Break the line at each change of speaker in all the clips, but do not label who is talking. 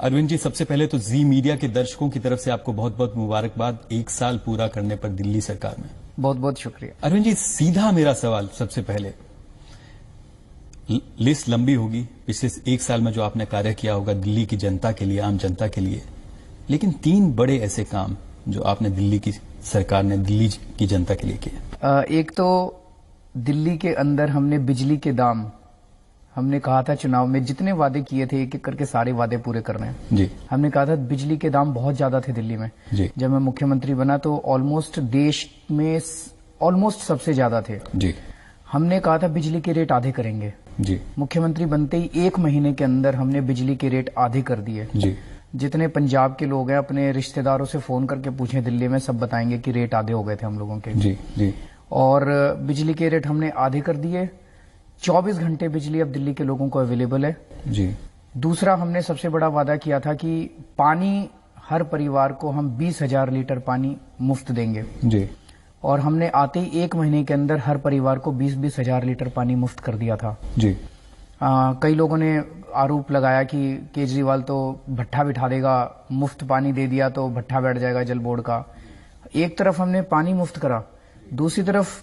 अरविंद जी, सबसे पहले तो जी मीडिया के दर्शकों की तरफ से आपको बहुत बहुत मुबारकबाद 1 साल पूरा करने पर दिल्ली सरकार में।
बहुत बहुत शुक्रिया।
अरविंद जी, सीधा मेरा सवाल सबसे पहले, लिस्ट लंबी होगी पिछले 1 साल में जो आपने कार्य किया होगा दिल्ली की जनता के लिए, आम जनता के लिए, लेकिन 3 बड़े ऐसे काम जो आपने दिल्ली की सरकार ने दिल्ली की जनता के लिए किए।
एक तो दिल्ली के अंदर हमने बिजली के दाम, हमने कहा था चुनाव में जितने वादे किए थे एक एक करके सारे वादे पूरे करने हैं
जी।
हमने कहा था बिजली के दाम बहुत ज्यादा थे दिल्ली में
जी।
जब मैं मुख्यमंत्री बना तो ऑलमोस्ट देश में ऑलमोस्ट सबसे ज्यादा थे
जी।
हमने कहा था बिजली के रेट आधे करेंगे
जी।
मुख्यमंत्री बनते ही 1 महीने के अंदर हमने बिजली के रेट आधे कर दिए
जी।
जितने पंजाब के लोग हैं अपने रिश्तेदारों से फोन करके पूछे दिल्ली में, सब बताएंगे कि रेट आधे हो गए थे हम लोगों के।
जी। जी।
और बिजली के रेट हमने आधे कर दिए। 24 घंटे बिजली अब दिल्ली के लोगों को अवेलेबल है
जी।
दूसरा, हमने सबसे बड़ा वादा किया था कि पानी हर परिवार को हम 20,000 लीटर पानी मुफ्त देंगे
जी।
और हमने आते ही 1 महीने के अंदर हर परिवार को 20-20 हजार लीटर पानी मुफ्त कर दिया था
जी।
कई लोगों ने आरोप लगाया कि केजरीवाल तो भट्ठा बिठा देगा, मुफ्त पानी दे दिया तो भट्ठा बैठ जाएगा जल बोर्ड का। एक तरफ हमने पानी मुफ्त करा, दूसरी तरफ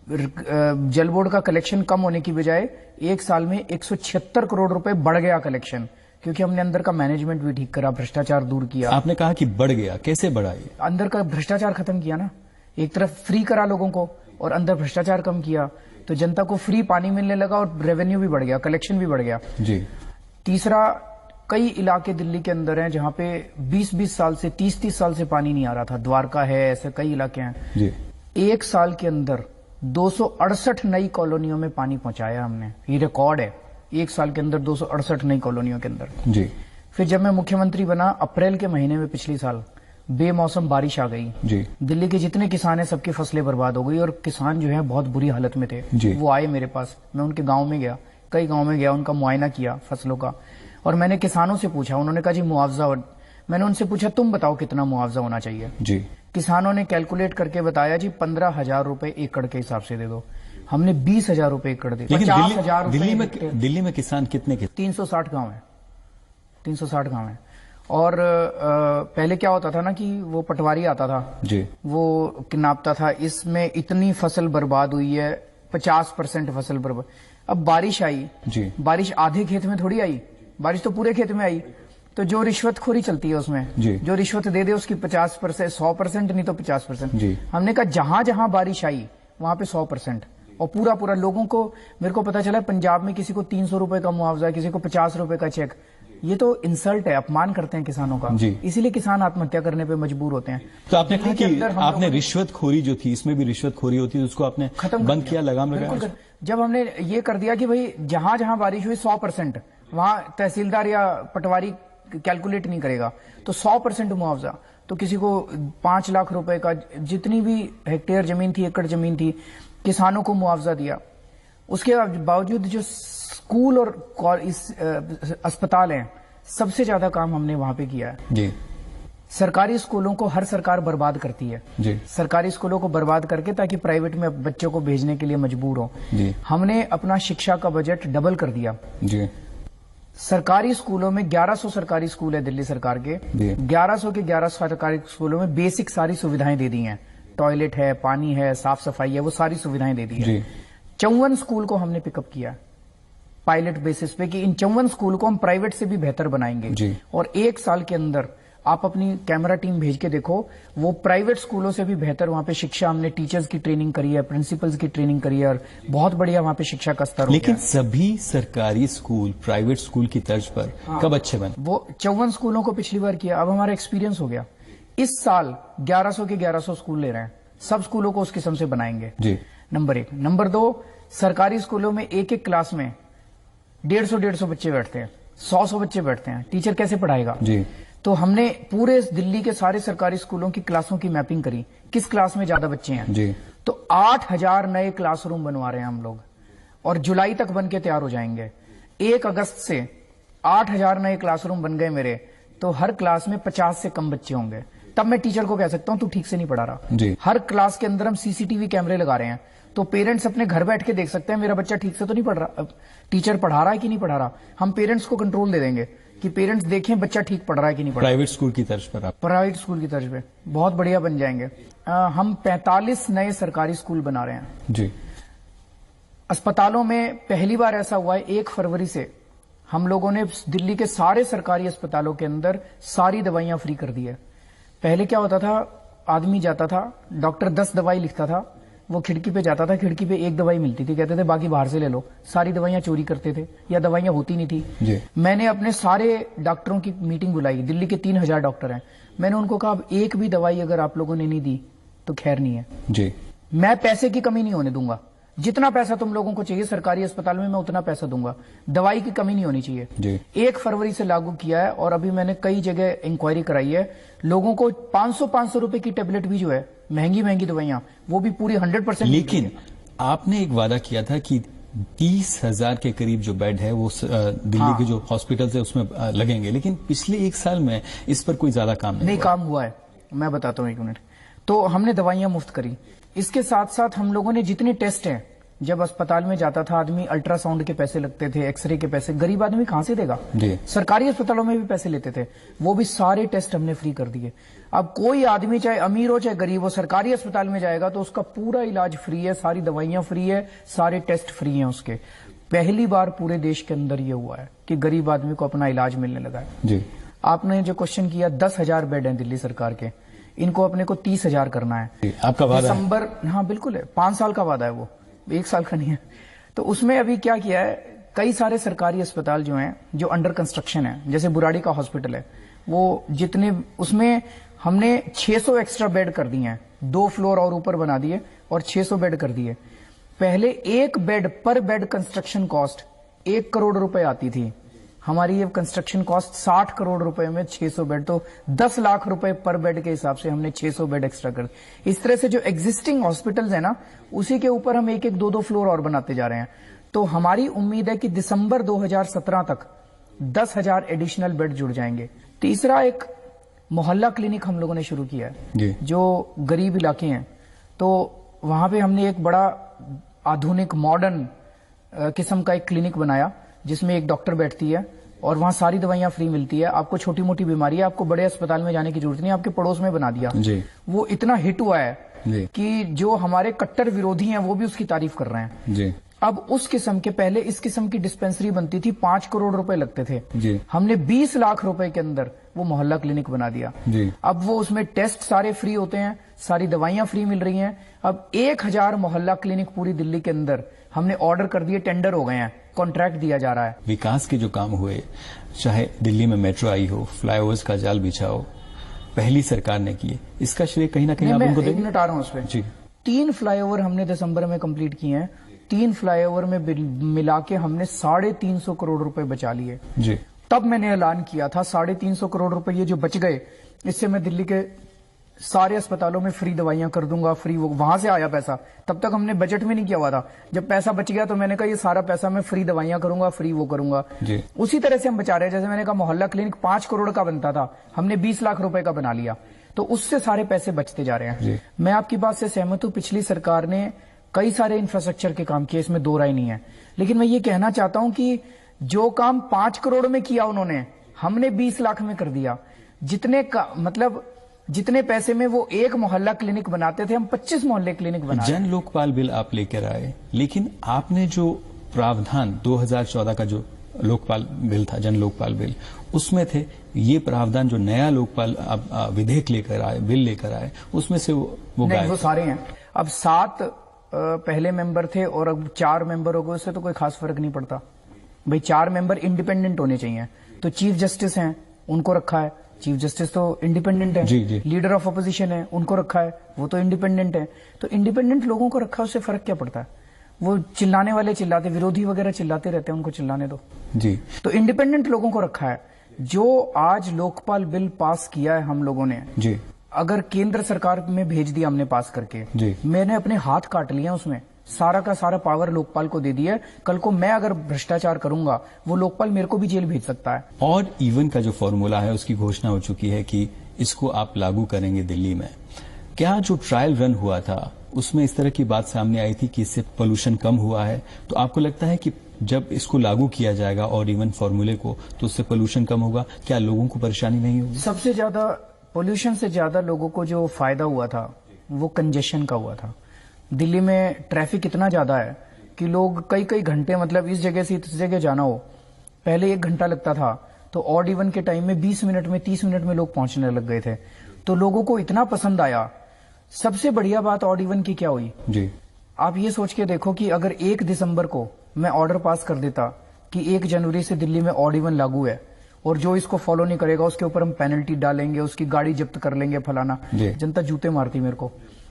जल बोर्ड का कलेक्शन कम होने की बजाय 1 साल में 176 करोड़ रुपए बढ़ गया कलेक्शन, क्योंकि हमने अंदर का मैनेजमेंट भी ठीक करा, भ्रष्टाचार दूर किया।
आपने कहा कि बढ़ गया, कैसे बढ़ा ये?
अंदर का भ्रष्टाचार खत्म किया ना, एक तरफ फ्री करा लोगों को और अंदर भ्रष्टाचार कम किया, तो जनता को फ्री पानी मिलने लगा और रेवेन्यू भी बढ़ गया, कलेक्शन भी बढ़ गया
जी। तीसरा,
कई इलाके दिल्ली के अंदर हैं जहां पे 20-20 साल से 30-30 साल से पानी नहीं आ रहा था, द्वारका है, ऐसे कई इलाके हैं
जी।
1 साल के अंदर 268 नई कॉलोनियों में पानी पहुंचाया हमने, ये रिकॉर्ड है। 1 साल के अंदर 268 नई कॉलोनियों के अंदर
जी।
फिर जब मैं मुख्यमंत्री बना, अप्रैल के महीने में पिछले साल बेमौसम बारिश आ गई
जी।
दिल्ली के जितने किसान हैं सबकी फसलें बर्बाद हो गई और किसान जो है बहुत बुरी हालत में थे
जी।
वो आए मेरे पास, मैं उनके गांव में गया, कई गांव में गया, उनका मुआयना किया फसलों का और मैंने किसानों से पूछा, उन्होंने कहा जी मुआवजा। मैंने उनसे पूछा तुम बताओ कितना मुआवजा होना चाहिए
जी।
किसानों ने कैलकुलेट करके बताया जी 15,000 रुपए एकड़ के हिसाब से दे दो। हमने 20,000 रुपए एकड़ दे, 50,000
दिल्ली में किसान कितने के?
360 गांव है, 360 गांव है। और पहले क्या होता था ना कि वो पटवारी आता था
जी,
वो नापता था, इसमें इतनी फसल बर्बाद हुई है, 50% फसल बर्बाद। अब बारिश आई
जी,
बारिश आधे खेत में थोड़ी आई, बारिश तो पूरे खेत में आई, तो जो रिश्वतखोरी चलती है उसमें
जी,
जो रिश्वत दे दे उसकी 50%, 100% नहीं तो 50%।
जी।
हमने कहा जहां जहां बारिश आई वहां पे 100% और पूरा पूरा लोगों को। मेरे को पता चला पंजाब में किसी को 300 रुपए का मुआवजा, किसी को 50 रुपए का चेक। ये तो इंसल्ट है, अपमान करते हैं किसानों का, इसीलिए किसान आत्महत्या करने पे मजबूर होते हैं।
तो आपने कहा कि आपने रिश्वतखोरी जो थी, इसमें भी रिश्वतखोरी होती है, उसको आपने बंद किया, लगाम लगाया।
जब हमने ये कर दिया कि भाई जहां जहां बारिश हुई 100%, वहां तहसीलदार या पटवारी कैलकुलेट नहीं करेगा तो 100% मुआवजा। तो किसी को 5 लाख रुपए का, जितनी भी हेक्टेयर जमीन थी, एकड़ जमीन थी, किसानों को मुआवजा दिया। उसके बावजूद जो स्कूल और अस्पताल हैं, सबसे ज्यादा काम हमने वहां पे किया है
जी।
सरकारी स्कूलों को हर सरकार बर्बाद करती है
जी।
सरकारी स्कूलों को बर्बाद करके ताकि प्राइवेट में बच्चों को भेजने के लिए मजबूर हो
जी।
हमने अपना शिक्षा का बजट डबल कर दिया
जी।
सरकारी स्कूलों में 1100 सरकारी स्कूल है दिल्ली सरकार के, 1100 के 1100 सरकारी स्कूलों में बेसिक सारी सुविधाएं दे दी हैं, टॉयलेट है, पानी है, साफ सफाई है, वो सारी सुविधाएं दे दी है। 54 स्कूल को हमने पिकअप किया पायलट बेसिस पे कि इन 54 स्कूल को हम प्राइवेट से भी बेहतर बनाएंगे और 1 साल के अंदर आप अपनी कैमरा टीम भेज के देखो, वो प्राइवेट स्कूलों से भी बेहतर वहां पे शिक्षा, हमने टीचर्स की ट्रेनिंग करी है, प्रिंसिपल्स की ट्रेनिंग करी है और बहुत बढ़िया वहां पे शिक्षा का स्तर हो गया।
लेकिन सभी सरकारी स्कूल प्राइवेट स्कूल की तर्ज पर कब अच्छे बने? वो
54 स्कूलों को पिछली बार किया, अब हमारा एक्सपीरियंस हो गया। इस साल 1100 के 1100 स्कूल ले रहे हैं, सब स्कूलों को उस किस्म से बनाएंगे जी। नंबर 1। नंबर 2, सरकारी स्कूलों में एक एक क्लास में 150 बच्चे बैठते हैं, 100 बच्चे बैठते हैं, टीचर कैसे पढ़ाएगा जी। तो हमने पूरे दिल्ली के सारे सरकारी स्कूलों की क्लासों की मैपिंग करी, किस क्लास में ज्यादा बच्चे हैं जी। तो 8000 नए क्लासरूम बनवा रहे हैं हम लोग और जुलाई तक बन के तैयार हो जाएंगे। 1 अगस्त से 8000 नए क्लासरूम बन गए मेरे, तो हर क्लास में 50 से कम बच्चे होंगे, तब मैं टीचर को कह सकता हूं तू ठीक से नहीं पढ़ा रहा जी। हर क्लास के अंदर हम सीसीटीवी कैमरे लगा रहे हैं, तो पेरेंट्स अपने घर बैठ के देख सकते हैं मेरा बच्चा ठीक से तो नहीं पढ़ रहा, टीचर पढ़ा रहा है कि नहीं पढ़ा रहा। हम पेरेंट्स को कंट्रोल दे देंगे कि पेरेंट्स देखें बच्चा ठीक पढ़ रहा है कि नहीं पढ़ रहा।
प्राइवेट स्कूल की तर्ज पर आप?
प्राइवेट स्कूल की तर्ज पे बहुत बढ़िया बन जाएंगे। हम 45 नए सरकारी स्कूल बना रहे हैं
जी।
अस्पतालों में पहली बार ऐसा हुआ है 1 फरवरी से हम लोगों ने दिल्ली के सारे सरकारी अस्पतालों के अंदर सारी दवाइयां फ्री कर दी है। पहले क्या होता था, आदमी जाता था, डॉक्टर 10 दवाई लिखता था, वो खिड़की पे जाता था, खिड़की पे 1 दवाई मिलती थी, कहते थे बाकी बाहर से ले लो। सारी दवाइयां चोरी करते थे या दवाइयां होती नहीं थी
जी।
मैंने अपने सारे डॉक्टरों की मीटिंग बुलाई, दिल्ली के 3000 डॉक्टर हैं। मैंने उनको कहा अब एक भी दवाई अगर आप लोगों ने नहीं दी तो खैर नहीं है
जी।
मैं पैसे की कमी नहीं होने दूंगा, जितना पैसा तुम लोगों को चाहिए सरकारी अस्पताल में मैं उतना पैसा दूंगा, दवाई की कमी नहीं होनी चाहिए
जी।
1 फरवरी से लागू किया है और अभी मैंने कई जगह इंक्वायरी कराई है, लोगों को 500 रुपए की टेबलेट भी जो है महंगी दवाइयां वो भी पूरी 100%।
लेकिन आपने एक वादा किया था कि 30,000 के करीब जो बेड है वो दिल्ली के जो हॉस्पिटल है उसमें लगेंगे, लेकिन पिछले 1 साल में इस पर कोई ज्यादा काम नहीं
काम हुआ है। मैं बताता हूं 1 मिनट। तो हमने दवाइयां मुफ्त करी, इसके साथ साथ हम लोगों ने जितने टेस्ट हैं, जब अस्पताल में जाता था आदमी अल्ट्रासाउंड के पैसे लगते थे, एक्सरे के पैसे गरीब आदमी कहां से देगा, सरकारी अस्पतालों में भी पैसे लेते थे, वो भी सारे टेस्ट हमने फ्री कर दिए। अब कोई आदमी चाहे अमीर हो चाहे गरीब हो सरकारी अस्पताल में जाएगा तो उसका पूरा इलाज फ्री है, सारी दवाइयां फ्री है, सारे टेस्ट फ्री हैं उसके। पहली बार पूरे देश के अंदर यह हुआ है कि गरीब आदमी को अपना इलाज मिलने लगा है
जी।
आपने जो क्वेश्चन किया 10,000 बेड हैं दिल्ली सरकार के, इनको अपने को 30,000 करना है।
आपका वादा है?
दिसंबर, हाँ बिल्कुल है, 5 साल का वादा है, वो 1 साल का नहीं है। तो उसमें अभी क्या किया है, कई सारे सरकारी अस्पताल जो हैं जो अंडर कंस्ट्रक्शन है, जैसे बुराड़ी का हॉस्पिटल है, वो जितने उसमें हमने 600 एक्स्ट्रा बेड कर दिए हैं, 2 फ्लोर और ऊपर बना दिए और 600 बेड कर दिए। पहले 1 बेड पर बेड कंस्ट्रक्शन कॉस्ट 1 करोड़ रुपए आती थी, हमारी ये कंस्ट्रक्शन कॉस्ट 60 करोड़ रुपए में 600 बेड, तो 10 लाख रुपए पर बेड के हिसाब से हमने 600 बेड एक्स्ट्रा कर दिए। इस तरह से जो एग्जिस्टिंग हॉस्पिटल्स है ना, उसी के ऊपर हम 1-1, 2-2 फ्लोर और बनाते जा रहे हैं। तो हमारी उम्मीद है कि दिसंबर 2017 तक 10,000 एडिशनल बेड जुड़ जाएंगे। तीसरा, एक मोहल्ला क्लिनिक हम लोगों ने शुरू किया है जो गरीब इलाके हैं, तो वहां पे हमने एक बड़ा आधुनिक मॉडर्न किस्म का एक क्लिनिक बनाया जिसमें एक डॉक्टर बैठती है और वहां सारी दवाइयां फ्री मिलती है। आपको छोटी मोटी बीमारी है, आपको बड़े अस्पताल में जाने की जरूरत नहीं, आपके पड़ोस में बना दिया
जी।
वो इतना हिट हुआ है कि जो हमारे कट्टर विरोधी हैं वो भी उसकी तारीफ कर रहे हैं
जी।
अब उस किस्म के, पहले इस किस्म की डिस्पेंसरी बनती थी, 5 करोड़ रुपए लगते थे
जी।
हमने 20 लाख रुपए के अंदर वो मोहल्ला क्लिनिक बना दिया
जी।
अब वो उसमें टेस्ट सारे फ्री होते हैं, सारी दवाइयां फ्री मिल रही हैं। अब 1000 मोहल्ला क्लिनिक पूरी दिल्ली के अंदर हमने ऑर्डर कर दिए, टेंडर हो गए हैं, कॉन्ट्रैक्ट दिया जा रहा है।
विकास के जो काम हुए, चाहे दिल्ली में मेट्रो आई हो, फ्लाईओवर्स का जाल बिछा हो, पहली सरकार ने किए, इसका श्रेय कहीं ना कहीं आप उनको देंगे?
1 मिनट आ रहा हूं उस पर जी। 3 फ्लाईओवर हमने दिसंबर में कंप्लीट किए हैं, 3 फ्लाईओवर में मिला के हमने 350 करोड़ रुपए बचा लिए
जी।
तब मैंने ऐलान किया था 350 करोड़ रुपए ये जो बच गए, इससे मैं दिल्ली के सारे अस्पतालों में फ्री दवाइयां कर दूंगा, फ्री, वो वहां से आया पैसा, तब तक हमने बजट में नहीं किया हुआ था। जब पैसा बच गया तो मैंने कहा ये सारा पैसा मैं फ्री दवाइयां करूंगा, फ्री वो करूंगा जी। उसी तरह से हम बचा रहे हैं। जैसे मैंने कहा मोहल्ला क्लिनिक 5 करोड़ का बनता था, हमने 20 लाख रुपए का बना लिया, तो उससे सारे पैसे बचते जा रहे हैं। मैं आपकी बात से सहमत हूं, पिछली सरकार ने कई सारे इंफ्रास्ट्रक्चर के काम किए, इसमें दो राय नहीं है, लेकिन मैं ये कहना चाहता हूं कि जो काम 5 करोड़ में किया उन्होंने, हमने 20 लाख में कर दिया। जितने पैसे में वो 1 मोहल्ला क्लिनिक बनाते थे, हम 25 मोहल्ले क्लिनिक बनाए।
जन लोकपाल बिल आप लेकर आए, लेकिन आपने जो प्रावधान 2014 का जो लोकपाल बिल था, जन लोकपाल बिल, उसमें थे ये प्रावधान, जो नया लोकपाल विधेयक लेकर आए, बिल लेकर आए, उसमें से वो
नहीं, वो सारे हैं। अब 7 पहले मेंबर थे और अब 4 मेंबर हो गए, उससे तो कोई खास फर्क नहीं पड़ता भाई। 4 मेंबर इंडिपेंडेंट होने चाहिए। तो चीफ जस्टिस हैं, उनको रखा है, चीफ जस्टिस तो इंडिपेंडेंट है।
जी।
लीडर ऑफ अपोजिशन है, उनको रखा है, वो तो इंडिपेंडेंट है। तो इंडिपेंडेंट लोगों को रखा, उससे फर्क क्या पड़ता है? वो चिल्लाने वाले चिल्लाते, विरोधी वगैरह चिल्लाते रहते हैं, उनको चिल्लाने दो जी। तो इंडिपेंडेंट लोगों को रखा है। जो आज लोकपाल बिल पास किया है हम लोगों ने जी, अगर केंद्र सरकार में भेज दिया हमने पास करके जी, मैंने अपने हाथ काट लिया, उसमें सारा का सारा पावर लोकपाल को दे दिया। कल को मैं अगर भ्रष्टाचार करूंगा, वो लोकपाल मेरे को भी जेल भेज सकता है।
और इवन का जो फॉर्मूला है उसकी घोषणा हो चुकी है कि इसको आप लागू करेंगे दिल्ली में। क्या जो ट्रायल रन हुआ था उसमें इस तरह की बात सामने आई थी कि इससे पोल्यूशन कम हुआ है, तो आपको लगता है कि जब इसको लागू किया जाएगा ऑड इवन फॉर्मूले को, तो उससे पोल्यूशन कम होगा? क्या लोगों को परेशानी नहीं होगी?
सबसे ज्यादा पोल्यूशन से ज्यादा लोगों को जो फायदा हुआ था वो कंजेशन का हुआ था। दिल्ली में ट्रैफिक इतना ज्यादा है कि लोग कई कई घंटे, मतलब इस जगह से इस जगह जाना हो, पहले 1 घंटा लगता था, तो ऑड इवन के टाइम में 20 मिनट में 30 मिनट में लोग पहुंचने लग गए थे। तो लोगों को इतना पसंद आया। सबसे बढ़िया बात ऑड इवन की क्या हुई
जी,
आप ये सोच के देखो कि अगर 1 दिसंबर को मैं ऑर्डर पास कर देता कि 1 जनवरी से दिल्ली में ऑड इवन लागू है और जो इसको फॉलो नहीं करेगा उसके ऊपर हम पेनल्टी डालेंगे, उसकी गाड़ी जब्त कर लेंगे, फलाना, जनता जूते मारती मेरे को।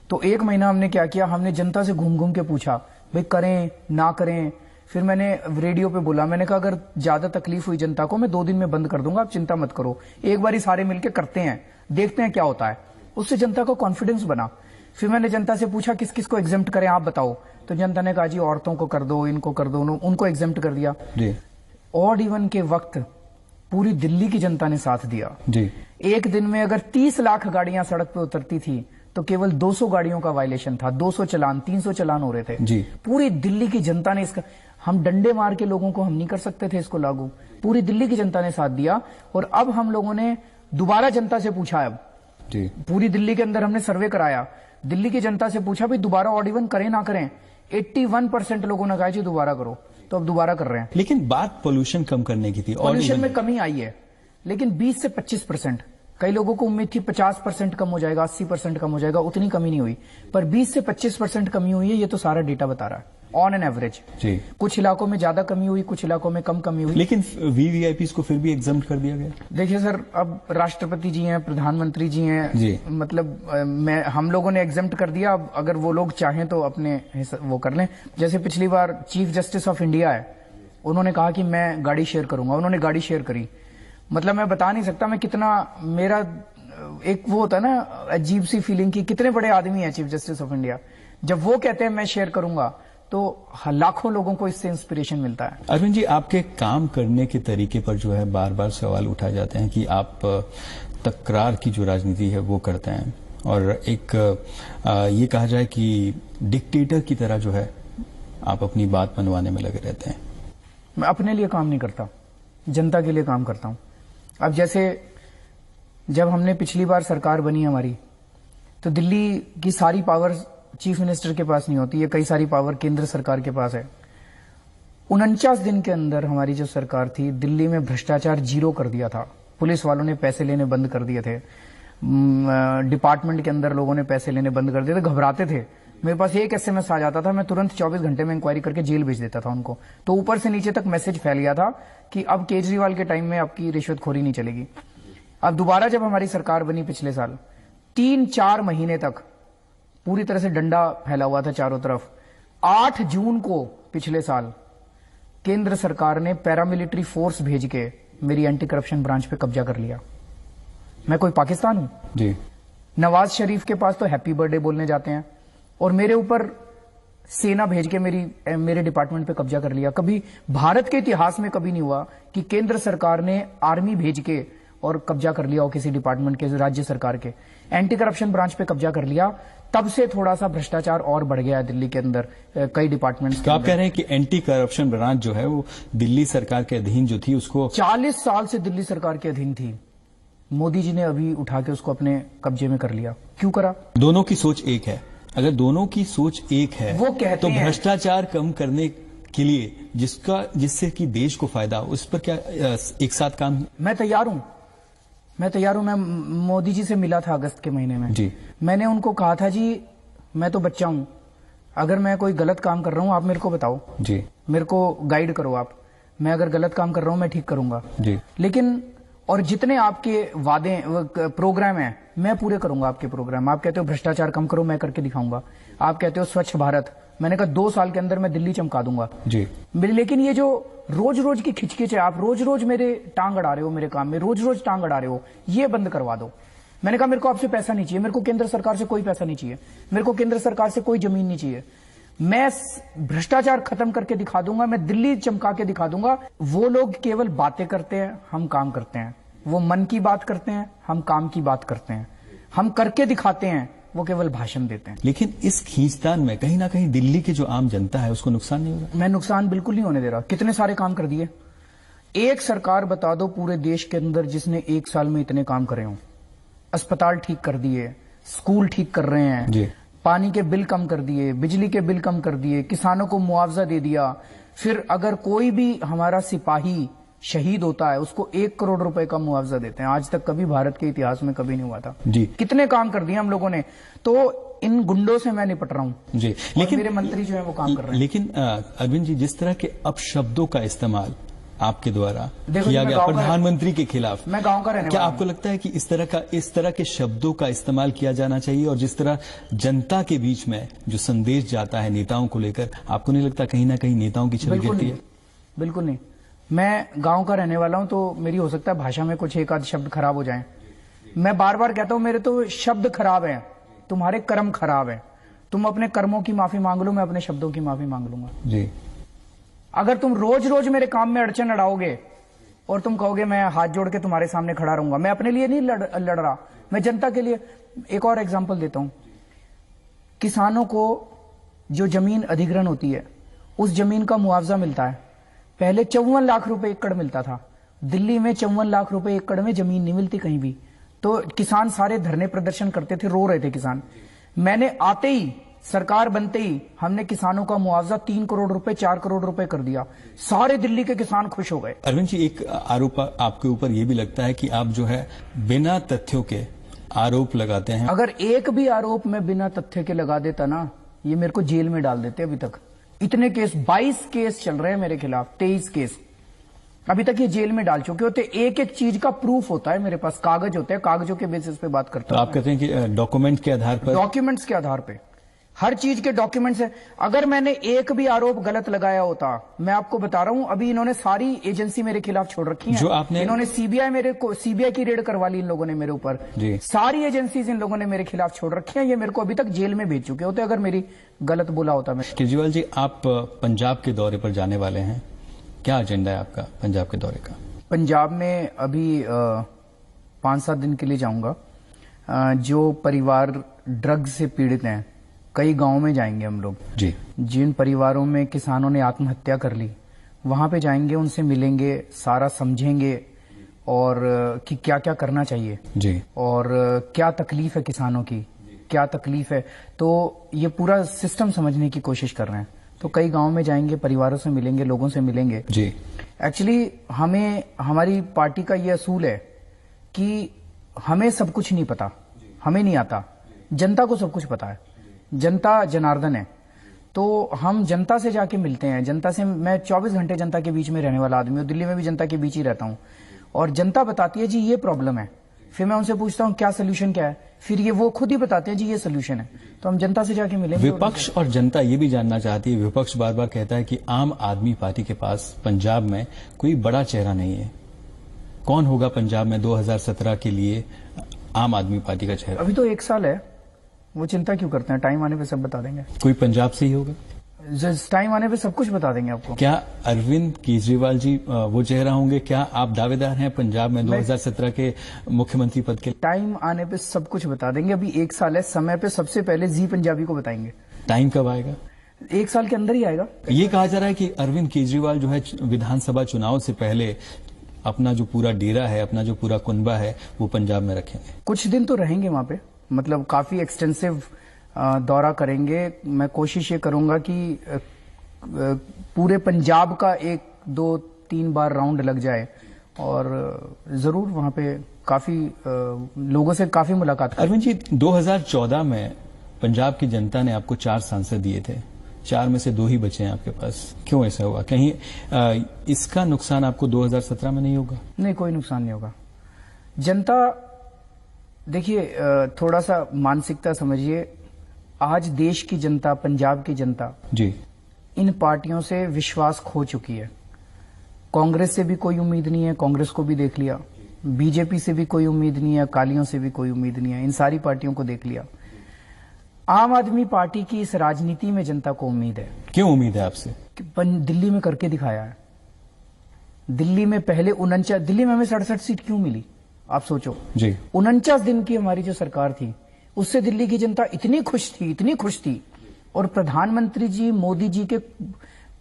तो 1 महीना हमने क्या किया, हमने जनता से घूम घूम के पूछा भाई करें ना करें। फिर मैंने रेडियो पे बोला, मैंने कहा अगर ज्यादा तकलीफ हुई जनता को मैं 2 दिन में बंद कर दूंगा, आप चिंता मत करो, एक बार सारे मिलकर करते हैं, देखते हैं क्या होता है। उससे जनता को कॉन्फिडेंस बना। फिर मैंने जनता से पूछा किस किस को एग्जेम्प्ट करें आप बताओ, तो जनता ने कहा जी औरतों को कर दो, इनको कर दो, उनको एग्जेम्प्ट कर दिया। ऑड इवन के वक्त पूरी दिल्ली की जनता ने साथ दिया जी। 1 दिन में अगर 30 लाख गाड़ियां सड़क पे उतरती थी तो केवल 200 गाड़ियों का वायलेशन था, 200 चलान, 300 चलान हो रहे थे जी। पूरी दिल्ली की जनता ने इसका, हम डंडे मार के लोगों को हम नहीं कर सकते थे इसको लागू, पूरी दिल्ली की जनता ने साथ दिया। और अब हम लोगों ने दोबारा जनता से पूछा, अब जी पूरी दिल्ली के अंदर हमने सर्वे कराया, दिल्ली की जनता से पूछा भाई दोबारा ऑड इवन करें ना करें। 81% लोगों ने कहा जी दोबारा करो, तो अब दोबारा कर रहे हैं।
लेकिन बात पोल्यूशन कम करने की थी,
पोल्यूशन में कमी आई है, लेकिन 20 से 25%, कई लोगों को उम्मीद थी 50% कम हो जाएगा, 80% कम हो जाएगा, उतनी कमी नहीं हुई, पर 20 से 25% कमी हुई है। ये तो सारा डेटा बता रहा है ऑन एन एवरेज जी। कुछ इलाकों में ज्यादा कमी हुई, कुछ इलाकों में कम कमी हुई,
लेकिन वीवीआईपी को फिर भी एग्जम्प्ट कर दिया गया।
देखिए सर, अब राष्ट्रपति जी हैं, प्रधानमंत्री जी हैं जी, मतलब हम लोगों ने एग्जम्प्ट कर दिया। अब अगर वो लोग चाहें तो अपने वो कर लें। जैसे पिछली बार चीफ जस्टिस ऑफ इंडिया है, उन्होंने कहा कि मैं गाड़ी शेयर करूंगा, उन्होंने गाड़ी शेयर करी। मतलब मैं बता नहीं सकता मैं कितना, मेरा एक वो होता है ना अजीब सी फीलिंग की कितने बड़े आदमी हैं चीफ जस्टिस ऑफ इंडिया, जब वो कहते हैं मैं शेयर करूंगा तो लाखों लोगों को इससे इंस्पिरेशन मिलता है।
अरविंद जी, आपके काम करने के तरीके पर जो है बार बार सवाल उठाए जाते हैं कि आप तकरार की जो राजनीति है वो करते हैं, और एक ये कहा जाए कि डिक्टेटर की तरह जो है आप अपनी बात मनवाने में लगे रहते हैं।
मैं अपने लिए काम नहीं करता, जनता के लिए काम करता हूं। अब जैसे जब हमने पिछली बार सरकार बनी हमारी, तो दिल्ली की सारी पावर चीफ मिनिस्टर के पास नहीं होती है, कई सारी पावर केंद्र सरकार के पास है। 49 दिन के अंदर हमारी जो सरकार थी, दिल्ली में भ्रष्टाचार 0 कर दिया था। पुलिस वालों ने पैसे लेने बंद कर दिए थे, डिपार्टमेंट के अंदर लोगों ने पैसे लेने बंद कर दिए थे, घबराते थे। मेरे पास एक एसएमएस आ जाता था, मैं तुरंत 24 घंटे में इंक्वायरी करके जेल भेज देता था उनको। तो ऊपर से नीचे तक मैसेज फैल गया था कि अब केजरीवाल के टाइम में आपकी रिश्वतखोरी नहीं चलेगी। अब दोबारा जब हमारी सरकार बनी पिछले साल, 3-4 महीने तक पूरी तरह से डंडा फैला हुआ था चारों तरफ। 8 जून को पिछले साल केंद्र सरकार ने पैरामिलिट्री फोर्स भेज के मेरी एंटी करप्शन ब्रांच पे कब्जा कर लिया। मैं कोई पाकिस्तान हूं जी? नवाज शरीफ के पास तो हैप्पी बर्थडे बोलने जाते हैं, और मेरे ऊपर सेना भेज के मेरे डिपार्टमेंट पे कब्जा कर लिया। कभी भारत के इतिहास में कभी नहीं हुआ कि केंद्र सरकार ने आर्मी भेज के और कब्जा कर लिया हो किसी डिपार्टमेंट के, राज्य सरकार के। एंटी करप्शन ब्रांच पे कब्जा कर लिया, तब से थोड़ा सा भ्रष्टाचार और बढ़ गया है दिल्ली के अंदर कई डिपार्टमेंट्स।
तो आप कह रहे हैं कि एंटी करप्शन ब्रांच जो है वो दिल्ली सरकार के अधीन जो थी उसको
40 साल से दिल्ली सरकार के अधीन थी, मोदी जी ने अभी उठा के उसको अपने कब्जे में कर लिया। क्यों करा?
दोनों की सोच एक है। अगर दोनों की सोच एक है
वो कहते
तो भ्रष्टाचार कम करने के लिए जिससे कि देश को फायदा हो, उस पर क्या एक साथ काम?
मैं तैयार हूं, मैं मोदी जी से मिला था अगस्त के महीने में जी। मैंने उनको कहा था जी मैं तो बच्चा हूं, अगर मैं कोई गलत काम कर रहा हूं आप मेरे को बताओ जी, मेरे को गाइड करो आप, मैं अगर गलत काम कर रहा हूं मैं ठीक करूंगा जी। लेकिन और जितने आपके वादे प्रोग्राम हैं मैं पूरे करूंगा आपके प्रोग्राम। आप कहते हो भ्रष्टाचार कम करो, मैं करके दिखाऊंगा। आप कहते हो स्वच्छ भारत, मैंने कहा 2 साल के अंदर मैं दिल्ली चमका दूंगा जी। लेकिन ये जो रोज रोज की खिचखिच है, आप रोज रोज मेरे टांग अड़ा रहे हो, मेरे काम में रोज रोज टांग अड़ा रहे हो, ये बंद करवा दो। मैंने कहा मेरे को आपसे पैसा नहीं चाहिए, मेरे को केंद्र सरकार से कोई पैसा नहीं चाहिए, मेरे को केंद्र सरकार से कोई जमीन नहीं चाहिए, मैं भ्रष्टाचार खत्म करके दिखा दूंगा, मैं दिल्ली चमका के दिखा दूंगा। वो लोग केवल बातें करते हैं, हम काम करते हैं। वो मन की बात करते हैं, हम काम की बात करते हैं। हम करके दिखाते हैं, वो केवल भाषण देते हैं।
लेकिन इस खींचतान में कहीं ना कहीं दिल्ली की जो आम जनता है उसको नुकसान नहीं हो रहा?
मैं नुकसान बिल्कुल नहीं होने दे रहा। कितने सारे काम कर दिए। एक सरकार बता दो पूरे देश के अंदर जिसने 1 साल में इतने काम करे हों। अस्पताल ठीक कर दिए, स्कूल ठीक कर रहे हैं
जी।
पानी के बिल कम कर दिए, बिजली के बिल कम कर दिए, किसानों को मुआवजा दे दिया। फिर अगर कोई भी हमारा सिपाही शहीद होता है उसको 1 करोड़ रुपए का मुआवजा देते हैं। आज तक कभी भारत के इतिहास में कभी नहीं हुआ था
जी।
कितने काम कर दिए हम लोगों ने। तो इन गुंडों से मैं निपट रहा हूं
जी।
लेकिन मेरे मंत्री जो है वो काम कर रहे हैं।
लेकिन अरविंद जी, जिस तरह के अपशब्दों का इस्तेमाल आपके द्वारा
देखो
किया गया प्रधानमंत्री के खिलाफ,
मैं गांव का रहने
क्या
वाला
आपको लगता है कि इस तरह के शब्दों का इस्तेमाल किया जाना चाहिए? और जिस तरह जनता के बीच में जो संदेश जाता है नेताओं को लेकर, आपको नहीं लगता कहीं ना कहीं नेताओं की छवि गिरती है?
बिल्कुल नहीं। मैं गांव का रहने वाला हूं तो मेरी हो सकता है भाषा में कुछ एक आध शब्द खराब हो जाएं। मैं बार बार कहता हूं मेरे तो शब्द खराब हैं, तुम्हारे कर्म खराब हैं। तुम अपने कर्मों की माफी मांग लो, मैं अपने शब्दों की माफी मांग लूंगा
जी।
अगर तुम रोज रोज मेरे काम में अड़चन अड़ाओगे और तुम कहोगे मैं हाथ जोड़ के तुम्हारे सामने खड़ा रहूंगा, मैं अपने लिए नहीं लड़ रहा, मैं जनता के लिए। एक और एग्जांपल देता हूं। किसानों को जो जमीन अधिग्रहण होती है उस जमीन का मुआवजा मिलता है। पहले 54 लाख रुपए एकड़ मिलता था। दिल्ली में 54 लाख रुपए एकड़ में जमीन नहीं मिलती कहीं भी। तो किसान सारे धरने प्रदर्शन करते थे, रो रहे थे किसान। मैंने आते ही, सरकार बनते ही हमने किसानों का मुआवजा 3 करोड़ रुपए 4 करोड़ रुपए कर दिया। सारे दिल्ली के किसान खुश हो गए।
अरविंद जी, एक आरोप आपके ऊपर यह भी लगता है कि आप जो है बिना तथ्यों के आरोप लगाते हैं।
अगर एक भी आरोप मैं बिना तथ्य के लगा देता ना, ये मेरे को जेल में डाल देते। अभी तक इतने केस, 22 केस चल रहे हैं मेरे खिलाफ, 23 केस अभी तक ये जेल में डाल चुके होते। एक एक चीज का प्रूफ होता है मेरे पास, कागज होते हैं, कागजों के बेसिस पे बात करता
हूं। तो आप कहते हैं कि डॉक्यूमेंट के आधार पर?
डॉक्यूमेंट्स के आधार पे, हर चीज के डॉक्यूमेंट्स है। अगर मैंने एक भी आरोप गलत लगाया होता, मैं आपको बता रहा हूं, अभी इन्होंने सारी एजेंसी मेरे खिलाफ छोड़ रखी है।
जो आपने,
इन्होंने सीबीआई की रेड करवा ली इन लोगों ने मेरे ऊपर। सारी एजेंसीज इन लोगों ने मेरे खिलाफ छोड़ रखी है। ये मेरे को अभी तक जेल में भेज चुके होते अगर मेरी गलत बोला होता। मैं
केजरीवाल जी, आप पंजाब के दौरे पर जाने वाले हैं, क्या एजेंडा है आपका पंजाब के दौरे का?
पंजाब में अभी 5-7 दिन के लिए जाऊंगा। जो परिवार ड्रग्स से पीड़ित हैं, कई गांव में जाएंगे हम लोग
जी।
जिन परिवारों में किसानों ने आत्महत्या कर ली, वहां पे जाएंगे, उनसे मिलेंगे, सारा समझेंगे और कि क्या क्या करना चाहिए
जी,
और क्या तकलीफ है किसानों की, क्या तकलीफ है। तो ये पूरा सिस्टम समझने की कोशिश कर रहे हैं। तो कई गांव में जाएंगे, परिवारों से मिलेंगे, लोगों से मिलेंगे
जी।
एक्चुअली हमारी पार्टी का ये असूल है कि हमें सब कुछ नहीं पता, हमें नहीं आता, जनता को सब कुछ पता है। जनता जनार्दन है, तो हम जनता से जाके मिलते हैं। जनता से मैं 24 घंटे जनता के बीच में रहने वाला आदमी हूँ। दिल्ली में भी जनता के बीच ही रहता हूँ और जनता बताती है जी ये प्रॉब्लम है। फिर मैं उनसे पूछता हूँ क्या सोल्यूशन क्या है, फिर ये वो खुद ही बताते हैं जी ये सोल्यूशन है। तो हम जनता से जाके मिलेंगे।
विपक्ष और जनता ये भी जानना चाहती है, विपक्ष बार बार कहता है कि आम आदमी पार्टी के पास पंजाब में कोई बड़ा चेहरा नहीं है। कौन होगा पंजाब में 2017 के लिए आम आदमी पार्टी का चेहरा?
अभी तो 1 साल है, वो चिंता क्यों करते हैं, टाइम आने पे सब बता देंगे।
कोई पंजाब से ही होगा?
टाइम आने पे सब कुछ बता देंगे आपको।
क्या अरविंद केजरीवाल जी वो चेहरा होंगे? क्या आप दावेदार हैं पंजाब में 2017 के मुख्यमंत्री पद के?
टाइम आने पे सब कुछ बता देंगे। अभी 1 साल है, समय पे सबसे पहले जी पंजाबी को बताएंगे।
टाइम कब आएगा?
1 साल के अंदर ही आएगा।
ये कहा जा रहा है कि अरविंद केजरीवाल जो है विधानसभा चुनाव से पहले अपना जो पूरा डेरा है, अपना जो पूरा कुनबा है, वो पंजाब में रखेंगे।
कुछ दिन तो रहेंगे वहां पे, मतलब काफी एक्सटेंसिव दौरा करेंगे। मैं कोशिश ये करूंगा कि पूरे पंजाब का 1, 2, 3 बार राउंड लग जाए और जरूर वहां पे काफी लोगों से काफी मुलाकात।
अरविंद जी, 2014 में पंजाब की जनता ने आपको 4 सांसद दिए थे, 4 में से 2 ही बचे हैं आपके पास। क्यों ऐसा हुआ? कहीं इसका नुकसान आपको 2017 में नहीं होगा?
नहीं, कोई नुकसान नहीं होगा। जनता, देखिए थोड़ा सा मानसिकता समझिए। आज देश की जनता, पंजाब की जनता
जी
इन पार्टियों से विश्वास खो चुकी है। कांग्रेस से भी कोई उम्मीद नहीं है, कांग्रेस को भी देख लिया। बीजेपी से भी कोई उम्मीद नहीं है, अकालियों से भी कोई उम्मीद नहीं है, इन सारी पार्टियों को देख लिया। आम आदमी पार्टी की इस राजनीति में जनता को उम्मीद है।
क्यों उम्मीद है आपसे?
दिल्ली में करके दिखाया है। दिल्ली में पहले 49, दिल्ली में हमें 67 सीट क्यों मिली आप सोचो जी। 49 दिन की हमारी जो सरकार थी उससे दिल्ली की जनता इतनी खुश थी। और प्रधानमंत्री जी मोदी जी के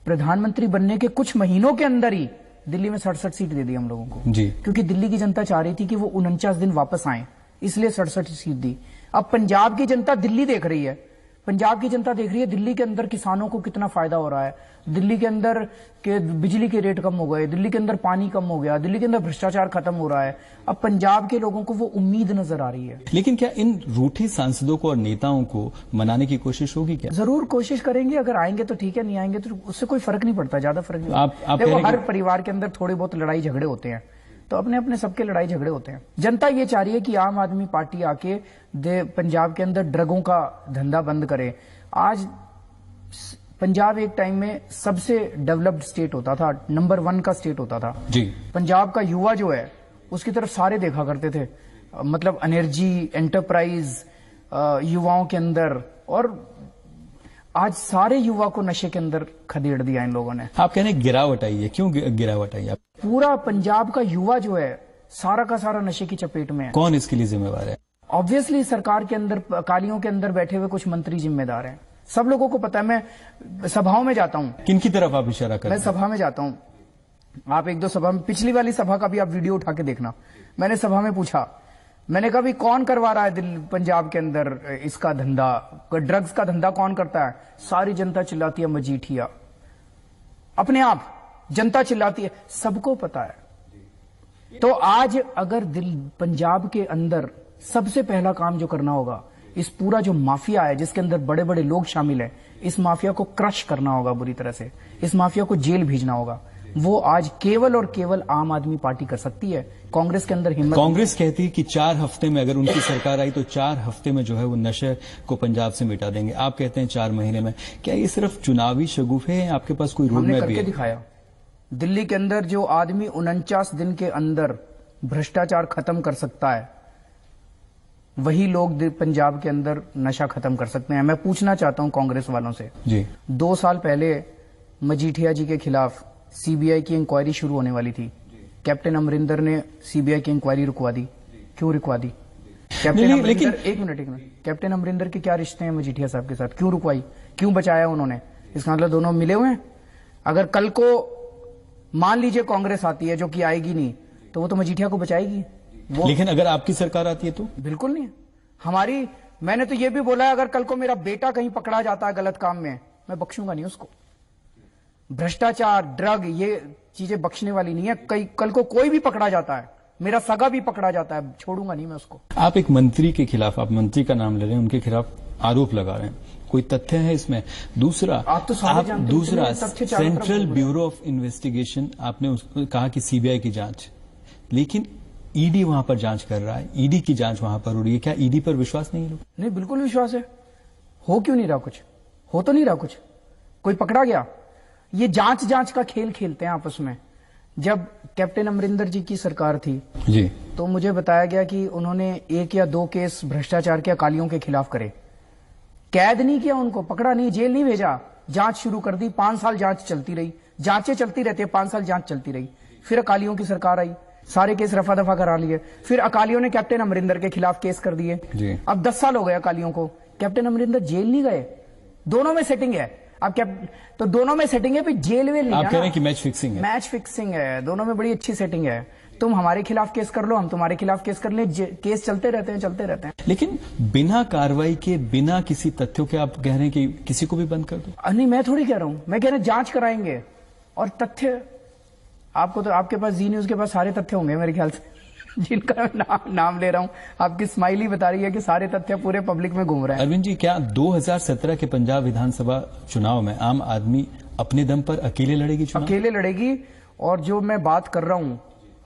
प्रधानमंत्री बनने के कुछ महीनों के अंदर ही दिल्ली में 67 सीट दे दी हम लोगों को जी। क्योंकि दिल्ली की जनता चाह रही थी कि वो 49 दिन वापस आए, इसलिए 67 सीट दी। अब पंजाब की जनता दिल्ली देख रही है, पंजाब की जनता देख रही है दिल्ली के अंदर किसानों को कितना फायदा हो रहा है, दिल्ली के अंदर के बिजली के रेट कम हो गए, दिल्ली के अंदर पानी कम हो गया, दिल्ली के अंदर भ्रष्टाचार खत्म हो रहा है। अब पंजाब के लोगों को वो उम्मीद नजर आ रही है।
लेकिन क्या इन रूठे सांसदों को और नेताओं को मनाने की कोशिश होगी क्या?
जरूर कोशिश करेंगे, अगर आएंगे तो ठीक है, नहीं आएंगे तो उससे कोई फर्क नहीं पड़ता, ज्यादा फर्क नहीं पड़ता। देखो, हर परिवार के अंदर थोड़े बहुत लड़ाई झगड़े होते हैं, तो अपने अपने सबके लड़ाई झगड़े होते हैं। जनता ये चाह रही है कि आम आदमी पार्टी आके पंजाब के अंदर ड्रगों का धंधा बंद करे। आज पंजाब एक टाइम में सबसे डेवलप्ड स्टेट होता था, नंबर 1 का स्टेट होता था जी। पंजाब का युवा जो है उसकी तरफ सारे देखा करते थे, मतलब एनर्जी, एंटरप्राइज युवाओं के अंदर, और आज सारे युवा को नशे के अंदर खदेड़ दिया इन लोगों ने।
आप कह रहे हैं गिरावट आई है, क्यों गिरावट आई है?
पूरा पंजाब का युवा जो है सारा का सारा नशे की चपेट में है।
कौन इसके लिए जिम्मेवार है?
ऑब्वियसली सरकार के अंदर, अकालियों के अंदर बैठे हुए कुछ मंत्री जिम्मेदार हैं। सब लोगों को पता है। मैं सभाओं में जाता हूं।
किनकी तरफ आप इशारा कर रहे हैं?
मैं सभा में जाता हूं, आप एक दो सभा में, पिछली वाली सभा का भी आप वीडियो उठा के देखना। मैंने सभा में पूछा, मैंने कहा भी कौन करवा रहा है पंजाब के अंदर इसका धंधा, ड्रग्स का धंधा कौन करता है? सारी जनता चिल्लाती है मजीठिया। अपने आप जनता चिल्लाती है, सबको पता है। तो आज अगर पंजाब के अंदर सबसे पहला काम जो करना होगा, इस पूरा जो माफिया है जिसके अंदर बड़े बड़े लोग शामिल हैं, इस माफिया को क्रश करना होगा बुरी तरह से, इस माफिया को जेल भेजना होगा। वो आज केवल और केवल आम आदमी पार्टी कर सकती है। कांग्रेस के अंदर हिम्मत।
कांग्रेस कहती है कि 4 हफ्ते में अगर उनकी सरकार आई तो 4 हफ्ते में जो है वो नशे को पंजाब से मिटा देंगे। आप कहते हैं 4 महीने में। क्या ये सिर्फ चुनावी शगुफे हैं? आपके पास कोई रोड मैप भी है?
दिखाया। दिल्ली के अंदर जो आदमी 49 दिन के अंदर भ्रष्टाचार खत्म कर सकता है, वही लोग पंजाब के अंदर नशा खत्म कर सकते हैं। मैं पूछना चाहता हूं कांग्रेस वालों से जी। 2 साल पहले मजीठिया जी के खिलाफ सीबीआई की इंक्वायरी शुरू होने वाली थी। कैप्टन अमरिंदर ने सीबीआई की इंक्वायरी रुकवा दी। क्यों रुकवा दी? लेकिन एक मिनट, कैप्टन अमरिंदर के क्या रिश्ते हैं मजीठिया साहब के साथ? क्यों रुकवाई? क्यों बचाया उन्होंने? इसका मतलब दोनों मिले हुए हैं। अगर कल को मान लीजिए कांग्रेस आती है, जो कि आएगी नहीं, तो वो तो मजीठिया को बचाएगी।
लेकिन अगर आपकी सरकार आती है तो?
बिल्कुल नहीं। हमारी, मैंने तो ये भी बोला है, अगर कल को मेरा बेटा कहीं पकड़ा जाता है गलत काम में, मैं बख्शूंगा नहीं उसको। भ्रष्टाचार, ड्रग, ये चीजें बख्शने वाली नहीं है। कल को कोई भी पकड़ा जाता है, मेरा सगा भी पकड़ा जाता है, छोड़ूंगा नहीं मैं उसको।
आप एक मंत्री के खिलाफ, आप मंत्री का नाम ले रहे हैं, उनके खिलाफ आरोप लगा रहे हैं, कोई तथ्य है इसमें? दूसरा सेंट्रल ब्यूरो ऑफ इन्वेस्टिगेशन, आपने कहा कि सीबीआई की जांच, लेकिन ईडी वहां पर जांच कर रहा है, ईडी की जांच वहां पर हो रही है। क्या ईडी पर विश्वास नहीं है?
नहीं, बिल्कुल विश्वास है। हो क्यों नहीं रहा कुछ? हो तो नहीं रहा कुछ। कोई पकड़ा गया? ये जांच का खेल खेलते हैं आपस में। जब कैप्टन अमरिंदर जी की सरकार थी जी, तो मुझे बताया गया कि उन्होंने 1 या 2 केस भ्रष्टाचार के अकालियों के खिलाफ करे। कैद नहीं किया उनको, पकड़ा नहीं, जेल नहीं भेजा, जांच शुरू कर दी। 5 साल जांच चलती रही, जांचें चलती रहती है, 5 साल जांच चलती रही। फिर अकालियों की सरकार आई, सारे केस रफा दफा करा लिए। फिर अकालियों ने कैप्टन अमरिंदर के खिलाफ केस कर दिए। अब 10 साल हो गए अकालियों को। कैप्टन अमरिंदर जेल नहीं गए। दोनों में सेटिंग है। अब तो दोनों में सेटिंग है, जेल वेल नहीं।
आप कह रहे हैं कि मैच फिक्सिंग है?
मैच फिक्सिंग है, दोनों में बड़ी अच्छी सेटिंग है। तुम हमारे खिलाफ केस कर लो, हम तुम्हारे खिलाफ केस कर ले, केस चलते रहते हैं।
लेकिन बिना कार्रवाई के, बिना किसी तथ्यों के आप कह रहे हैं कि किसी को भी बंद कर दो?
नहीं, मैं थोड़ी कह रहा हूं, मैं कह रहा हूं जांच कराएंगे और तथ्य। आपको तो, आपके पास जी न्यूज के पास सारे तथ्य होंगे मेरे ख्याल से, जिनका नाम ले रहा हूं। आपकी स्माइली बता रही है कि सारे तथ्य पूरे पब्लिक में घूम रहे हैं।
अरविंद जी, क्या 2017 के पंजाब विधानसभा चुनाव में आम आदमी अपने दम पर अकेले लड़ेगी चुनाव?
अकेले लड़ेगी। और जो मैं बात कर रहा हूं,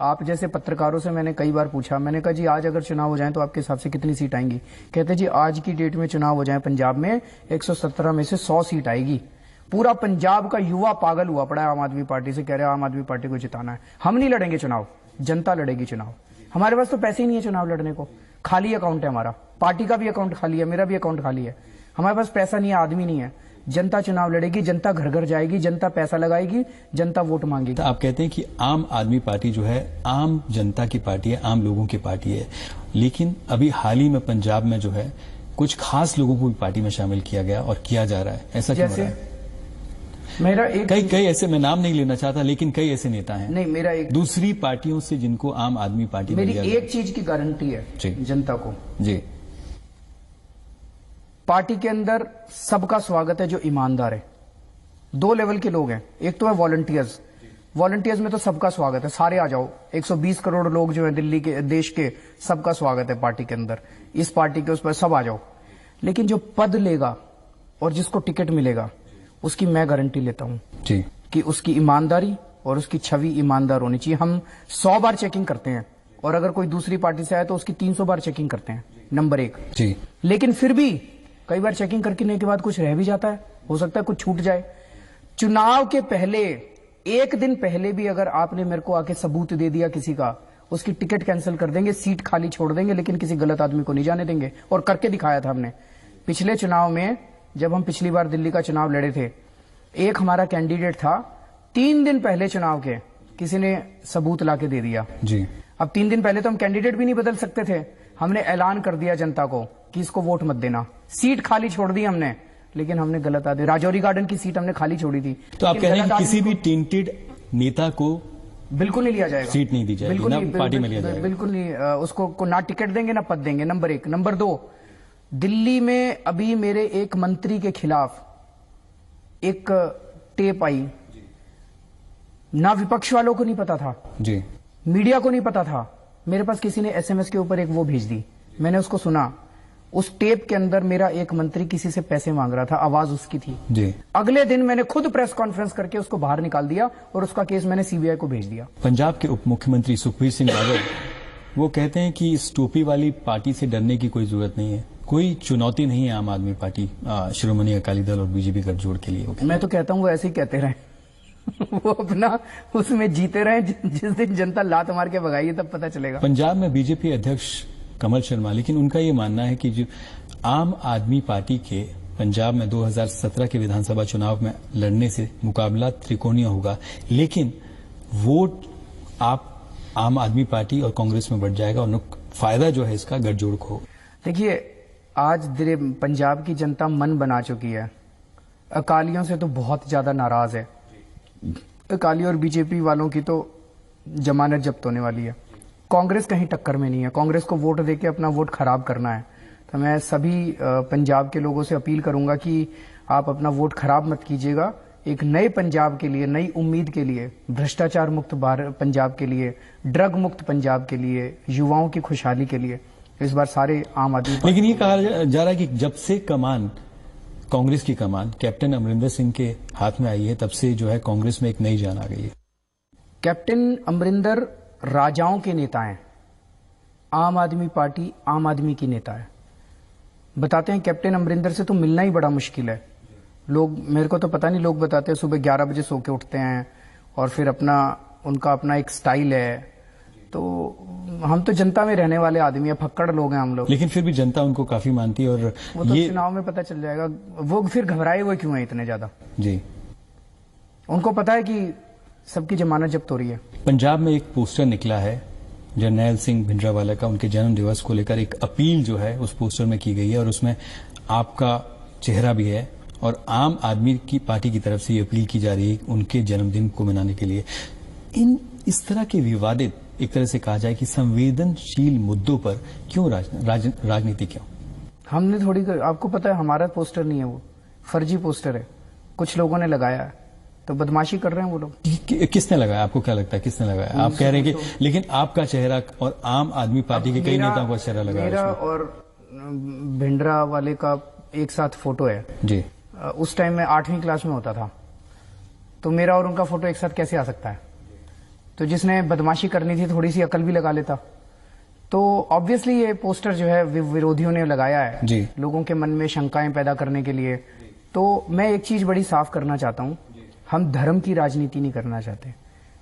आप जैसे पत्रकारों से मैंने कई बार पूछा, मैंने कहा जी आज अगर चुनाव हो जाए तो आपके हिसाब से कितनी सीट आएंगी? कहते जी आज की डेट में चुनाव हो जाए पंजाब में 117 में से 100 सीट आएगी। पूरा पंजाब का युवा पागल हुआ पड़ा है आम आदमी पार्टी से, कह रहे हैं आम आदमी पार्टी को जिताना है। हम नहीं लड़ेंगे चुनाव, जनता लड़ेगी चुनाव। हमारे पास तो पैसे ही नहीं है चुनाव लड़ने को, खाली अकाउंट है हमारा, पार्टी का भी अकाउंट खाली है, मेरा भी अकाउंट खाली है। हमारे पास पैसा नहीं है, आदमी नहीं है। जनता चुनाव लड़ेगी, जनता घर घर जाएगी, जनता पैसा लगाएगी, जनता वोट मांगेगी।
तो आप कहते हैं कि आम आदमी पार्टी जो है आम जनता की पार्टी है, आम लोगों की पार्टी है, लेकिन अभी हाल ही में पंजाब में जो है कुछ खास लोगों को भी पार्टी में शामिल किया गया और किया जा रहा है, ऐसा क्यों हो रहा है?
मेरा एक
कई ऐसे, मैं नाम नहीं लेना चाहता, लेकिन कई ऐसे नेता हैं
नहीं, मेरा एक
दूसरी पार्टियों से जिनको आम आदमी पार्टी में
मेरी एक चीज की गारंटी है जनता को
जी,
पार्टी के अंदर सबका स्वागत है जो ईमानदार है। 2 लेवल के लोग हैं, एक तो है वॉलंटियर्स। वॉलंटियर्स में तो सबका स्वागत है, सारे आ जाओ, 120 करोड़ लोग जो है दिल्ली के, देश के, सबका स्वागत है पार्टी के अंदर, इस पार्टी के उस पर सब आ जाओ। लेकिन जो पद लेगा और जिसको टिकट मिलेगा उसकी मैं गारंटी लेता हूं
जी
कि उसकी ईमानदारी और उसकी छवि ईमानदार होनी चाहिए। हम 100 बार चेकिंग करते हैं और अगर कोई दूसरी पार्टी से आए तो उसकी 300 बार चेकिंग करते हैं, नंबर 1
जी।
लेकिन फिर भी कई बार चेकिंग करने के बाद कुछ रह भी जाता है, हो सकता है कुछ छूट जाए। चुनाव के पहले 1 दिन पहले भी अगर आपने मेरे को आके सबूत दे दिया किसी का, उसकी टिकट कैंसिल कर देंगे, सीट खाली छोड़ देंगे, लेकिन किसी गलत आदमी को नहीं जाने देंगे। और करके दिखाया था हमने पिछले चुनाव में, जब हम पिछली बार दिल्ली का चुनाव लड़े थे। एक हमारा कैंडिडेट था, 3 दिन पहले चुनाव के किसी ने सबूत लाके दे दिया
जी।
अब 3 दिन पहले तो हम कैंडिडेट भी नहीं बदल सकते थे, हमने ऐलान कर दिया जनता को कि इसको वोट मत देना, सीट खाली छोड़ दी हमने, लेकिन हमने गलत आदमी, राजौरी गार्डन की सीट हमने खाली छोड़ी थी।
तो आप कह रहे हैं कि किसी भी टेंटेड नेता को
बिल्कुल नहीं लिया जाएगा,
सीट नहीं दी जाएगी,
बिल्कुल
ना
नहीं,
पार्टी में लिया जाएगा,
बिल्कुल नहीं, उसको ना टिकट देंगे ना पद देंगे, नंबर 1। नंबर 2, दिल्ली में अभी मेरे एक मंत्री के खिलाफ एक टेप आई, ना विपक्ष वालों को नहीं पता था
जी,
मीडिया को नहीं पता था, मेरे पास किसी ने एसएमएस के ऊपर एक वो भेज दी, मैंने उसको सुना। उस टेप के अंदर मेरा एक मंत्री किसी से पैसे मांग रहा था, आवाज उसकी थी
जी।
अगले दिन मैंने खुद प्रेस कॉन्फ्रेंस करके उसको बाहर निकाल दिया और उसका केस मैंने सीबीआई को भेज दिया।
पंजाब के उप मुख्यमंत्री सुखबीर सिंह बादल वो कहते हैं कि इस टोपी वाली पार्टी से डरने की कोई जरूरत नहीं है, कोई चुनौती नहीं है आम आदमी पार्टी, श्रोमणी अकाली दल और बीजेपी गठजोड़ के लिए।
मैं तो कहता हूं वो ऐसे ही कहते रहे वो अपना उसमें जीते रहे, जिस दिन जनता लात मार के भगाई तब पता चलेगा।
पंजाब में बीजेपी अध्यक्ष कमल शर्मा, लेकिन उनका ये मानना है कि जो आम आदमी पार्टी के पंजाब में 2017 के विधानसभा चुनाव में लड़ने से मुकाबला त्रिकोणीय होगा, लेकिन वोट आप आम आदमी पार्टी और कांग्रेस में बढ़ जाएगा और फायदा जो है इसका गठजोड़ को।
देखिए, आज पंजाब की जनता मन बना चुकी है, अकालियों से तो बहुत ज्यादा नाराज है। अकाली और बीजेपी वालों की तो जमानत जब्त होने वाली है, कांग्रेस कहीं टक्कर में नहीं है। कांग्रेस को वोट देके अपना वोट खराब करना है, तो मैं सभी पंजाब के लोगों से अपील करूंगा कि आप अपना वोट खराब मत कीजिएगा। एक नए पंजाब के लिए, नई उम्मीद के लिए, भ्रष्टाचार मुक्त पंजाब के लिए, ड्रग मुक्त पंजाब के लिए, युवाओं की खुशहाली के लिए इस बार सारे आम आदमी।
लेकिन ये कहा जा रहा है कि जब से कमान, कांग्रेस की कमान कैप्टन अमरिंदर सिंह के हाथ में आई है, तब से जो है कांग्रेस में एक नई जान आ गई है।
कैप्टन अमरिंदर राजाओं के नेता हैं, आम आदमी पार्टी आम आदमी की नेता है। बताते हैं कैप्टन अमरिंदर से तो मिलना ही बड़ा मुश्किल है। लोग, मेरे को तो पता नहीं, लोग बताते हैं सुबह 11 बजे सो के उठते हैं और फिर उनका अपना एक स्टाइल है। तो हम तो जनता में रहने वाले आदमी है, फक्कड़ लोग हैं हम लोग।
लेकिन फिर भी जनता उनको काफी मानती है, और
वो तो चुनाव में पता चल जाएगा। वो फिर घबराए हुए क्यों है इतने ज्यादा?
जी,
उनको पता है कि सबकी जमानत जब्त हो रही है।
पंजाब में एक पोस्टर निकला है जरनैल सिंह भिंडरावाला का, उनके जन्म दिवस को लेकर एक अपील जो है उस पोस्टर में की गई है और उसमें आपका चेहरा भी है और आम आदमी की पार्टी की तरफ से ये अपील की जा रही है उनके जन्मदिन को मनाने के लिए। इस तरह के विवादित, एक तरह से कहा जाए कि संवेदनशील मुद्दों पर क्यों राजनीति क्यों?
हमने थोड़ी, आपको पता है हमारा पोस्टर नहीं है, वो फर्जी पोस्टर है, कुछ लोगों ने लगाया है, तो बदमाशी कर रहे हैं वो लोग।
किसने लगाया? आपको क्या लगता है किसने लगाया? आप कह रहे हैं कि लेकिन आपका चेहरा और आम आदमी पार्टी के कई नेताओं का चेहरा लगाया।
मेरा और भिंडरा वाले का एक साथ फोटो है
जी।
उस टाइम में 8वीं क्लास में होता था, तो मेरा और उनका फोटो एक साथ कैसे आ सकता है? तो जिसने बदमाशी करनी थी थोड़ी सी अकल भी लगा लेता। तो ऑब्वियसली ये पोस्टर जो है विरोधियों ने लगाया है
जी,
लोगों के मन में शंकाएं पैदा करने के लिए। तो मैं एक चीज बड़ी साफ करना चाहता हूं, हम धर्म की राजनीति नहीं करना चाहते,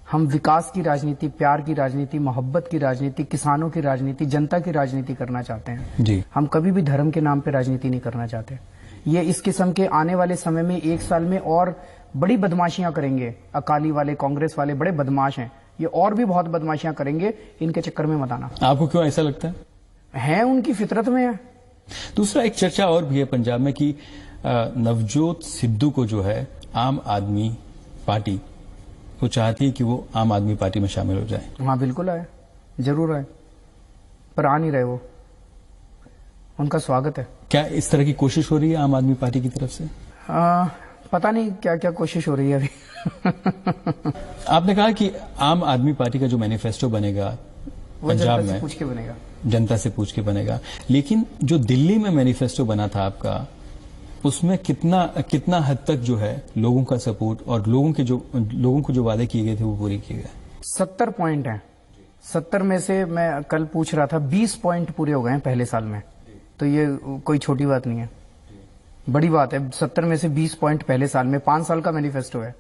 हम विकास की राजनीति, प्यार की राजनीति, मोहब्बत की राजनीति, किसानों की राजनीति, जनता की राजनीति करना चाहते हैं
जी।
हम कभी भी धर्म के नाम पे राजनीति नहीं करना चाहते। ये इस किस्म के आने वाले समय में 1 साल में और बड़ी बदमाशियां करेंगे। अकाली वाले, कांग्रेस वाले बड़े बदमाश हैं, ये और भी बहुत बदमाशियां करेंगे, इनके चक्कर में मत आना।
आपको क्यों ऐसा लगता है?
उनकी फितरत में है,
दूसरा एक चर्चा और भी है पंजाब में कि नवजोत सिद्धू को जो है आम आदमी पार्टी वो चाहती है कि वो आम आदमी पार्टी में शामिल हो जाए।
हाँ बिल्कुल आए, जरूर आए, पर आ नहीं रहे वो। उनका स्वागत है।
क्या इस तरह की कोशिश हो रही है आम आदमी पार्टी की तरफ से?
पता नहीं क्या क्या कोशिश हो रही है अभी।
आपने कहा कि आम आदमी पार्टी का जो मैनिफेस्टो बनेगा पंजाब में
पूछ के बनेगा,
जनता से पूछ के बनेगा, लेकिन जो दिल्ली में मैनिफेस्टो बना था आपका, उसमें कितना हद तक जो है लोगों का सपोर्ट और लोगों को जो वादे किए गए थे वो पूरे किए गए?
70 पॉइंट हैं। 70 में से मैं कल पूछ रहा था 20 पॉइंट पूरे हो गए हैं पहले साल में, तो ये कोई छोटी बात नहीं है, बड़ी बात है। 70 में से 20 पॉइंट पहले साल में, 5 साल का मैनिफेस्टो है।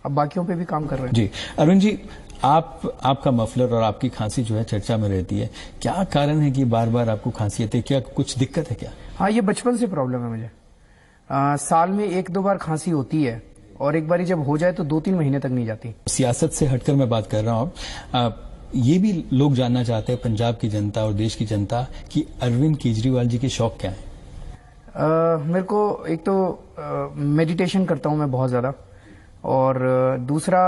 अब बाकियों पे भी काम कर रहे हैं।
जी अरविंद जी, आपका मफलर और आपकी खांसी जो है चर्चा में रहती है, क्या कारण है कि बार बार आपको खांसी आती है? क्या कुछ दिक्कत है क्या?
हाँ, ये बचपन से प्रॉब्लम है मुझे। साल में 1-2 बार खांसी होती है, और एक बारी जब हो जाए तो 2-3 महीने तक नहीं जाती।
सियासत से हटकर मैं बात कर रहा हूं। ये भी लोग जानना चाहते हैं, पंजाब की जनता और देश की जनता, कि अरविंद केजरीवाल जी के शौक क्या है?
मेरे को एक तो मेडिटेशन करता हूं मैं बहुत ज्यादा, और दूसरा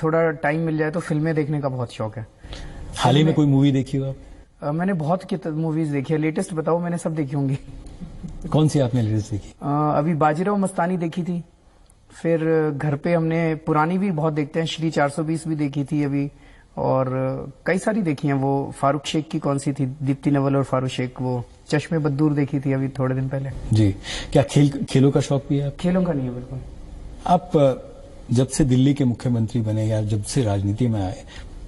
थोड़ा टाइम मिल जाए तो फिल्में देखने का बहुत शौक है।
हाल ही में कोई मूवी देखी हो आप?
मैंने बहुत मूवीज देखी है। लेटेस्ट बताओ, मैंने सब देखी होंगी।
कौन सी आपने लेटेस्ट देखी?
अभी बाजीराव मस्तानी देखी थी, फिर घर पे हमने पुरानी भी बहुत देखते हैं, श्री 420 भी देखी थी अभी, और कई सारी देखी हैं। वो फारूक शेख की कौन सी थी, दीप्ति नवल और फारूक शेख, वो चश्मे बद्दूर देखी थी अभी थोड़े दिन पहले।
जी, क्या खेलों का शौक भी है?
खेलों का नहीं है बिल्कुल।
आप जब से दिल्ली के मुख्यमंत्री बने या जब से राजनीति में आए,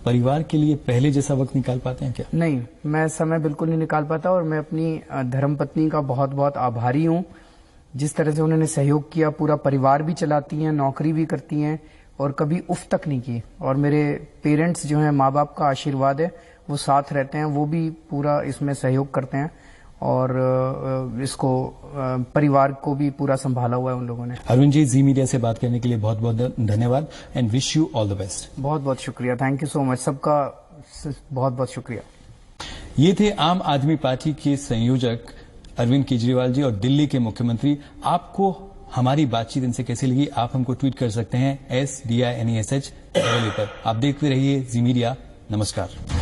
परिवार के लिए पहले जैसा वक्त निकाल पाते हैं क्या?
नहीं, मैं समय बिल्कुल नहीं निकाल पाता, और मैं अपनी धर्मपत्नी का बहुत बहुत आभारी हूँ। जिस तरह से उन्होंने सहयोग किया, पूरा परिवार भी चलाती हैं, नौकरी भी करती हैं, और कभी उफ तक नहीं की। और मेरे पेरेंट्स जो हैं, माँ बाप का आशीर्वाद है, वो साथ रहते हैं, वो भी पूरा इसमें सहयोग करते हैं, और इसको परिवार को भी पूरा संभाला हुआ है उन लोगों ने।
अरविंद जी, जी मीडिया से बात करने के लिए बहुत बहुत धन्यवाद, and wish you all the best.
बहुत बहुत शुक्रिया, थैंक यू सो मच, सबका बहुत बहुत शुक्रिया।
ये थे आम आदमी पार्टी के संयोजक अरविंद केजरीवाल जी और दिल्ली के मुख्यमंत्री। आपको हमारी बातचीत इनसे कैसी लगी, आप हमको ट्वीट कर सकते हैं SDINESH पर। आप देखते रहिए जी मीडिया। नमस्कार।